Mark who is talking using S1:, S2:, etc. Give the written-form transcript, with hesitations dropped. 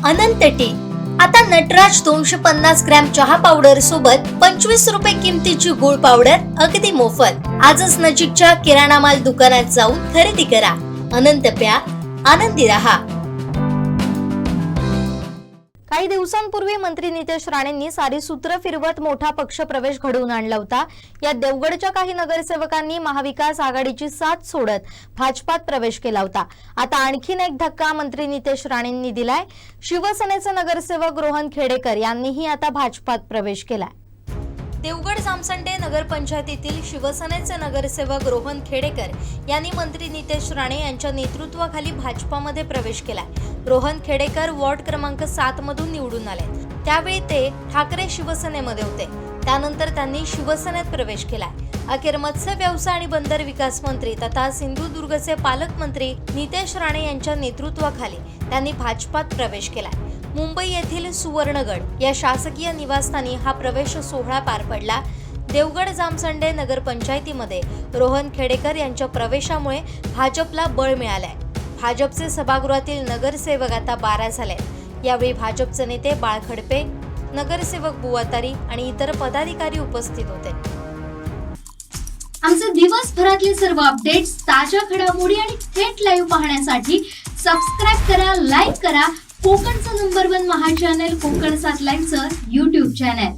S1: अनंत T. आता Nataraj 250 gram चहा powder सोबत 25 रुपये किमतीची गुळ पावडर अगदी मोफत। आजच नजीकच्या किराणा माल दुकानात जाऊन खरेदी करा। अनंत प्या, आनंदी रहा। काही दिवसांपूर्वी मंत्री नितेश राणेंनी सारी सूत्र फिरवत मोठा पक्ष प्रवेश घडवून आणला होता। या देवगडच्या काही नगरसेवकांनी महाविकास आघाडीची साथ सोडत भाजपात प्रवेश केला होता। आता आणखीन एक धक्का मंत्री नितेश राणेंनी दिलाय। शिवसेनेचे नगरसेवक रोहन खेडेकर यांनीही आता भाजपात प्रवेश केलाय। देवगड जामसंडे नगरपंचायतीतील शिवसेनेचे नगरसेवक रोहन खेडेकर यांनी मंत्री नितेश राणे यांच्या नेतृत्वाखाली भाजपामध्ये प्रवेश केलाय। रोहन खेडेकर वॉर्ड क्रमांक 7 मधून निवडून आले। त्यावेळी ते ठाकरे शिवसेनेमध्ये होते। त्यानंतर त्यांनी शिवसेनेत प्रवेश केलाय। अखेर मत्स्य व्यवसाय आणि बंदर विकास मंत्री तथा सिंधुदुर्गचे पालकमंत्री नितेश राणे यांच्या नेतृत्वाखाली त्यांनी भाजपात प्रवेश केलाय। मुंबई येथील सुवर्णगड या शासकीय निवासस्थानी हा प्रवेश सोहळा पार पडला। देवगड जामसंडे नगरपंचायतीमध्ये रोहन खेडेकर यांच्या प्रवेशामुळे भाजपला बळ मिळालंय। भाजपचे सभागृहातील नगरसेवक आता 12 झाले। यावेळी भाजपचे नेते बाळ खडपे, नगरसेवक बुवातारी आणि इतर पदाधिकारी उपस्थित होते।
S2: आमचे दिवसभरातले सर्व अपडेट्स, ताज्या घडामोडी आणि थेट लाईव्ह पाहण्यासाठी सबस्क्राइब करा, लाईक करा कोकणचं नंबर 1 महा चॅनल कोकण 7 लाईव्हचं YouTube चॅनल।